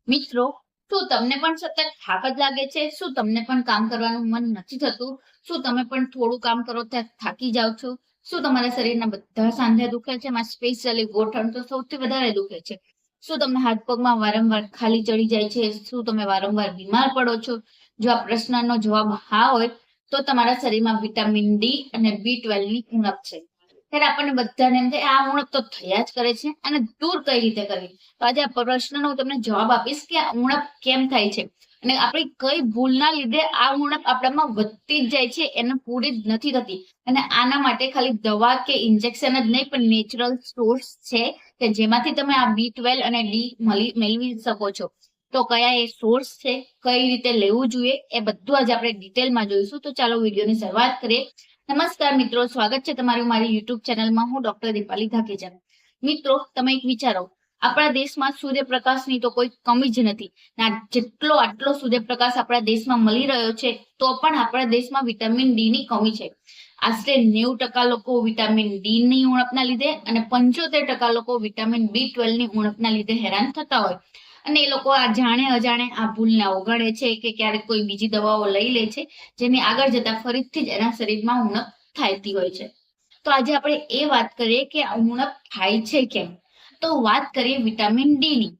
મિત્રો, શું તમને પણ સતત થાક જ લાગે છે? શું તમને પણ કામ કરવાનું મન નથી થતું? શું તમે પણ થોડું કામ કરો ત્યાં થાકી જાઓ છો? શું તમારા શરીરના બધા સાંધા દુખે છે? એમાં સ્પેશિયલી ગોઠણ તો સૌથી વધારે દુખે છે. શું તમને હાથ પગમાં વારંવાર ખાલી ચડી જાય છે? શું તમે વારંવાર બીમાર પડો છો? જો આ પ્રશ્નનો જવાબ હા હોય તો તમારા શરીરમાં વિટામિન ડી અને B12 ની ઉણપ છે. ત્યારે આપણને બધાને એમ થાય આ ઉણપ તો થયા જ કરે છે, અને દૂર કઈ રીતે કરવી? તો આજે આ પ્રશ્નનો હું તમને જવાબ આપીશ કે આ ઉણપ કેમ થાય છે અને આપણી કઈ ભૂલના લીધે આ ઉણપ આપણામાં વધતી જ જાય છે, એને પૂરી જ નથી થતી. અને આના માટે ખાલી દવા કે ઇન્જેક્શન જ નહીં, પણ નેચરલ સોર્સ છે કે જેમાંથી તમે આ B12 અને ડી મેળવી શકો છો. તો કયા એ સોર્સ છે, કઈ રીતે લેવું જોઈએ, એ બધું આજે આપણે ડિટેલમાં જોઈશું. તો ચાલો વિડીયોની શરૂઆત કરીએ. નમસ્કાર મિત્રો, સ્વાગત છે તમારું મારી યુટ્યુબ ચેનલમાં. હું ડોક્ટર દીપાલી ધાકેજા. મિત્રો, તમે એક વિચારો, આપણા દેશમાં સૂર્યપ્રકાશની તો કોઈ કમી જ નથી. જેટલો આટલો સૂર્યપ્રકાશ આપણા દેશમાં મળી રહ્યો છે, તો પણ આપણા દેશમાં વિટામિન ડી ની કમી છે. આશરે 90% લોકો વિટામિન ડી ની ઉણપના લીધે અને 75% લોકો વિટામિન B12 ની ઉણપના લીધે હેરાન થતા હોય. અને એ લોકો આ જાણે અજાણે આ ભૂલને અવગણે છે કે ક્યારેક કોઈ બીજી દવાઓ લઈ લે છે, જેની આગળ જતા ફરીથી જ એના શરીરમાં ઉણપ થતી હોય છે. તો આજે આપણે એ વાત કરીએ કે આ ઉણપ થાય છે કેમ. તો વાત કરીએ વિટામિન ડી ની.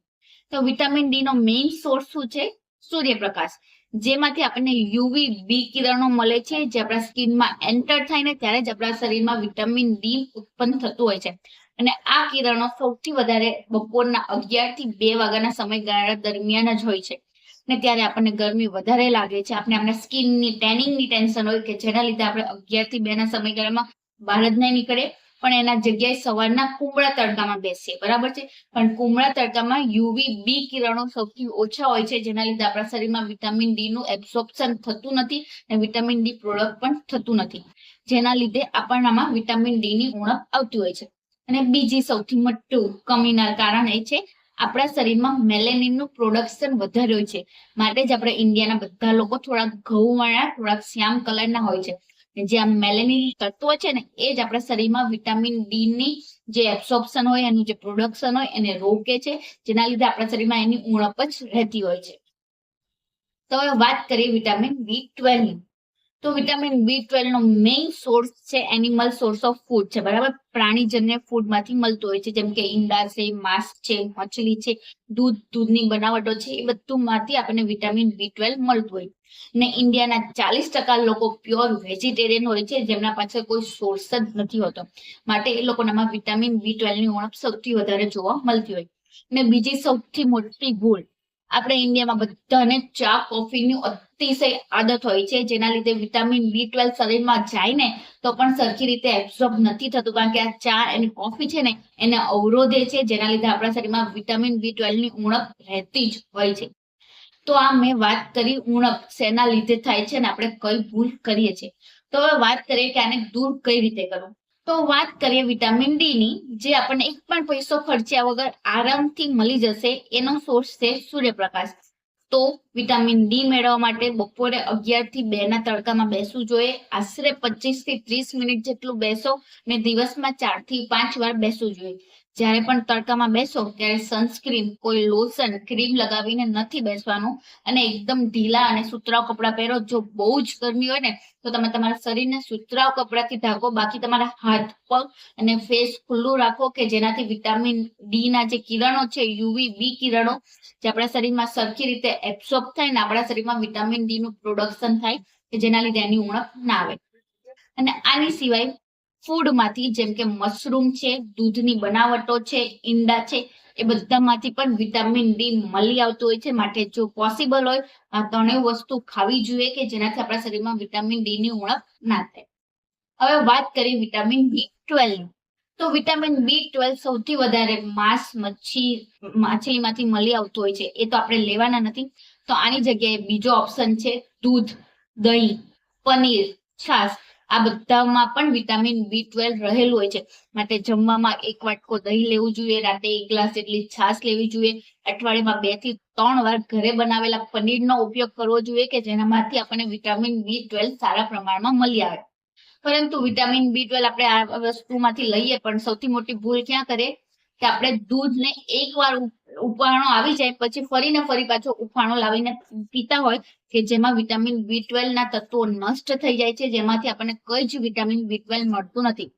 તો વિટામિન ડી નો મેઇન સોર્સ શું છે? સૂર્યપ્રકાશ, જેમાંથી આપણને યુવી બી કિરણો મળે છે, જે આપણા સ્કિનમાં એન્ટર થાય ને ત્યારે જ આપણા શરીરમાં વિટામિન ડી ઉત્પન્ન થતું હોય છે. અને આ કિરણો સૌથી વધારે બપોરના 11 થી 2 વાગ્યાના સમયગાળા દરમિયાન જ હોય છે. ને ત્યારે આપણને ગરમી વધારે લાગે છે, આપણા સ્કિનની ટેનિંગની ટેન્શન હોય કે જેના લીધે આપણે 11 થી 2 ના સમયગાળામાં બહાર જ નહીં નીકળે, પણ એના જગ્યાએ સવારના કુમળા તડકામાં બેસીએ, બરાબર છે. પણ કુમળા તડકામાં યુવી બી કિરણો સૌથી ઓછા હોય છે, જેના લીધે આપણા શરીરમાં વિટામિન ડી નું એબ્સોર્પ્શન થતું નથી અને વિટામિન ડી પ્રોડક્ટ પણ થતું નથી, જેના લીધે આપણનામાં વિટામિન ડી ની ઉણપ આવતી હોય છે. અને બીજી સૌથી મોટું કમીના કારણ એ છે આપણા શરીરમાં મેલેનિનનું પ્રોડક્શન વધારે હોય છે. માટે જ આપણે ઇન્ડિયાના બધા લોકો થોડાક ઘઉંવાળા, થોડાક શ્યામ કલરના હોય છે. જે આ મેલેનિન તત્વ છે ને, એ જ આપણા શરીરમાં વિટામિન ડી ની જે એબ્સોર્પ્શન હોય, એનું જે પ્રોડક્શન હોય એને રોકે છે, જેના લીધે આપણા શરીરમાં એની ઉણપ જ રહેતી હોય છે. તો હવે વાત કરીએ વિટામિન B12 ની. તો વિટામિન B12 નો મેઇન સોર્સ છે એનિમલ સોર્સ ઓફ ફૂડ છે, બરાબર. પ્રાણીજન્ય ફૂડમાંથી મળતું હોય છે, જેમ કે ઈંડા છે, માંસ છે, મછલી છે, દૂધની બનાવટો છે, એ બધુંમાંથી આપણને વિટામિન B12 મળતું હોય. ને ઇન્ડિયાના 40% લોકો પ્યોર વેજીટેરિયન હોય છે, જેમના પાસે કોઈ સોર્સ જ નથી હોતો. માટે એ લોકોનામાં વિટામિન B12 ની ઉણપ સૌથી વધારે જોવા મળતી હોય. ને બીજી સૌથી મોટી ભૂલ, આપણે ઇન્ડિયામાં બધાને ચા કોફીની અતિશય આદત હોય છે, જેના લીધે વિટામિન B12 શરીરમાં જાય ને તો પણ સરખી રીતે એબ્સોર્બ નથી થતું, કારણ કે આ ચા અને કોફી છે ને એને અવરોધે છે, જેના લીધે આપણા શરીરમાં વિટામિન B12 ની ઉણપ રહેતી જ હોય છે. તો આ મેં વાત કરી ઉણપ શેના લીધે થાય છે ને આપણે કઈ ભૂલ કરીએ છીએ. તો હવે વાત કરીએ કે આને દૂર કઈ રીતે કરવું. તો વાત કરીએ વિટામિન ડી ની, જે આપણને એક પણ પૈસો ખર્ચ્યા વગર આરામથી મળી જશે. એનો સોર્સ છે સૂર્યપ્રકાશ. તો વિટામિન ડી મેળવવા માટે બપોરે 11 થી 2 ના તડકામાં બેસવું જોઈએ. આશરે 25 થી 30 મિનિટ જેટલું બેસો ને દિવસમાં 4 થી 5 વાર બેસવું જોઈએ. જ્યારે પણ તડકામાં બેસો ત્યારે સનસ્ક્રીન, કોઈ લોશન, ક્રીમ લગાવીને નથી બેસવાનું, અને એકદમ ઢીલા અને સુતરાઉ કપડાં પહેરો. જો બહુ જ ગરમી હોય ને તો તમે તમારા શરીરને સુતરાઉ કપડાથી ઢાંકો, બાકી તમારા હાથ, પગ અને ફેસ ખુલ્લું રાખો, કે જેનાથી વિટામિન ડી ના જે કિરણો છે, યુવી બી કિરણો, જે આપણા શરીરમાં સરખી રીતે એબ્સોર્બ થાય ને આપણા શરીરમાં વિટામિન ડી નું પ્રોડક્શન થાય, કે જેના લીધે એની ઉણપ ના આવે. અને આની સિવાય ફૂડમાંથી, જેમ કે મશરૂમ છે, દૂધની બનાવટો છે, ઈંડા છે, એ બધામાંથી પણ વિટામિન ડી મળી આવતું હોય છે. માટે જો પોસિબલ હોય આ ત્રણેય વસ્તુ ખાવી જોઈએ, કે જેનાથી આપણા શરીરમાં વિટામિન ડી ની ઉણપ ના થાય. હવે વાત કરીએ વિટામિન B12 ની. તો વિટામિન B12 સૌથી વધારે માંસ, માછલીમાંથી મળી આવતું હોય છે. એ તો આપણે લેવાના નથી. તો આની જગ્યાએ બીજો ઓપ્શન છે દૂધ, દહીં, પનીર, છાશ. આ બધામાં પણ વિટામિન B12 રહેલું હોય છે. માટે જમવામાં 1 વાટકો દહીં લેવું જોઈએ, રાતે 1 ગ્લાસ જેટલી છાશ લેવી જોઈએ, અઠવાડિયામાં 2 થી 3 વાર ઘરે બનાવેલા પનીરનો ઉપયોગ કરવો જોઈએ, કે જેનામાંથી આપણને વિટામિન B12 સારા પ્રમાણમાં મળી આવે. પરંતુ વિટામિન B12 આપણે આ વસ્તુમાંથી લઈએ, પણ સૌથી મોટી ભૂલ ક્યાં કરે કે આપણે દૂધને 1 વાર ઉફાણો આવી જાય પછી ફરીને ફરી પાછો ઉફાણો લાવીને પીતા હોય કે જેમાં વિટામિન B12 ના તત્વો નષ્ટ થઈ જાય છે, જેમાંથી આપણને કઈ જ વિટામિન B12 મળતું નથી.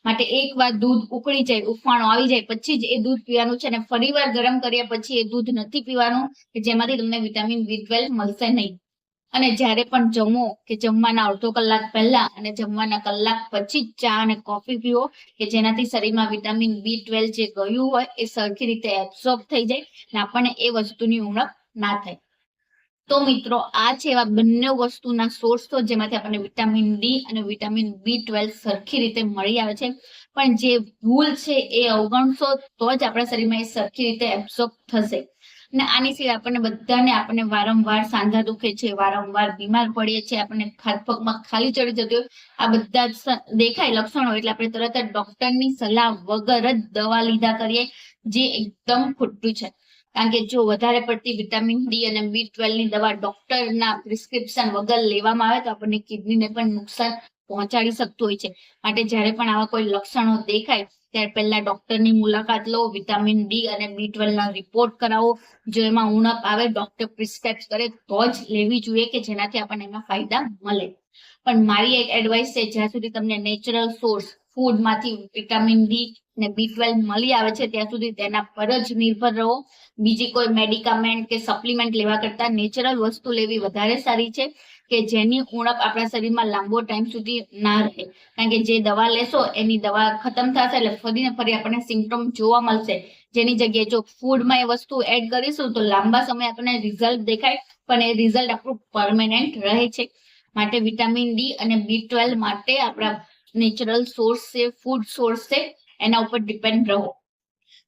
માટે એકવાર દૂધ ઉકળી જાય, ઉફાણો આવી જાય પછી જ એ દૂધ પીવાનું છે, અને ફરીવાર ગરમ કર્યા પછી એ દૂધ નથી પીવાનું કે જેમાંથી તમને વિટામિન B12 મળશે નહીં. અને જ્યારે પણ જમો કે જમવાના અડધો કલાક પહેલા અને જમવાના કલાક પછી જ ચા અને કોફી પીવો કે જેનાથી શરીરમાં વિટામિન B12 જે ગયું હોય એ સરખી રીતે એબ્સોર્બ થઈ જાય અને આપણને એ વસ્તુની ઉણપ ના થાય. તો મિત્રો આ છે એવા બંને વસ્તુના સોર્સ તો જેમાંથી આપણને વિટામિન ડી અને વિટામિન B12 સરખી રીતે મળી આવે છે. પણ જે ભૂલ છે એ અવગણશો તો જ આપણા શરીરમાં એ સરખી રીતે એબ્સોર્બ થશે. અને આની સિવાય આપણને વારંવાર સાંધા દુખે છે, વારંવાર બીમાર પડીએ છીએ, આપણને હાથ પગમાં ખાલી ચડી જતી હોય, આ બધા જ દેખાય લક્ષણો એટલે આપણે તરત જ ડોક્ટરની સલાહ વગર જ દવા લીધા કરીએ, જે એકદમ ખોટું છે. કારણ કે જો વધારે પડતી વિટામિન ડી અને B12 ની દવા ડોક્ટરના પ્રિસ્ક્રિપ્શન વગર લેવામાં આવે તો આપણને કિડનીને પણ નુકસાન પહોંચાડી શકતું હોય છે. માટે જ્યારે પણ આવા કોઈ લક્ષણો દેખાય ત્યારે પહેલા ડોક્ટરની મુલાકાત લો, વિટામિન ડી અને B12 ના રિપોર્ટ કરાવો. જો એમાં ઉણપ આવે ડોક્ટર પ્રિસ્ક્રાઇબ કરે તો જ લેવી જોઈએ કે જેનાથી આપણને એમાં ફાયદા મળે. પણ મારી એક એડવાઇસ છે, જ્યાં સુધી તમને નેચરલ સોર્સ ફૂડમાંથી વિટામિન ડી અને B12 મળી આવે છે ત્યાં સુધી તેના પર જ નિર્ભર રહો. બીજી કોઈ મેડિકામેન્ટ કે સપ્લિમેન્ટ લેવા કરતા નેચરલ વસ્તુ લેવી વધારે સારી છે કે જેની ઉણપ આપણા શરીરમાં લાંબો ટાઈમ સુધી ના રહે. કારણ કે જે દવા લેશો એની દવા ખતમ થશે એટલે ફરીને ફરી આપણને સિમ્પટોમ જોવા મળશે. જેની જગ્યાએ જો ફૂડમાં એ વસ્તુ એડ કરીશું તો લાંબા સમય આપણને રિઝલ્ટ દેખાય, પણ એ રિઝલ્ટ આપણું પરમેનન્ટ રહે છે. માટે વિટામિન ડી અને B12 માટે આપણા નેચરલ સોર્સ છે, ફૂડ સોર્સ છે, એના ઉપર ડિપેન્ડ રહો.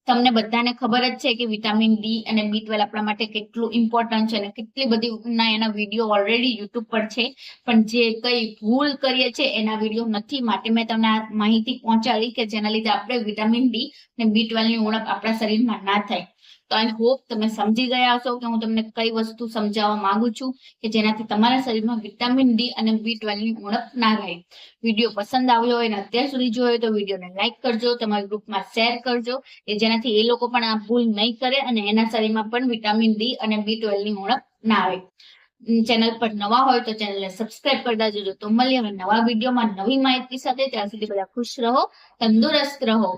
તમને બધાને ખબર જ છે કે વિટામિન ડી અને B12 આપણા માટે કેટલું ઇમ્પોર્ટન્ટ છે અને કેટલી બધી એના વિડીયો ઓલરેડી યુટ્યુબ પર છે. પણ જે કઈ ભૂલ કરીએ છીએ એના વિડીયો નથી, માટે મેં તમને આ માહિતી પહોંચાડી કે જેના લીધે આપણે વિટામિન ડી અને B12 ની ઉણપ આપણા શરીરમાં ના થાય. તો આઈ હોપ તમે સમજી ગયા હશો કે હું તમને કઈ વસ્તુ સમજાવવા માંગુ છું કે જેનાથી તમારા શરીરમાં વિટામિન ડી અને B12 ની ઉણપ ના રહે. વિડીયો પસંદ આવ્યો હોય અને અત્યાર સુધી જોયો હોય તો વિડીયોને લાઈક કરજો, તમારા ગ્રુપમાં શેર કરજો કે જેનાથી એ લોકો પણ આ ભૂલ નહીં કરે અને એના શરીરમાં પણ વિટામિન ડી અને B12 ની ઉણપ ના આવે. ચેનલ પર નવા હોય તો ચેનલને સબસ્ક્રાઇબ કરી દેજો. તો મળીએ હવે નવા વિડીયોમાં નવી માહિતી સાથે. ત્યાં સુધી બધા ખુશ રહો, તંદુરસ્ત રહો.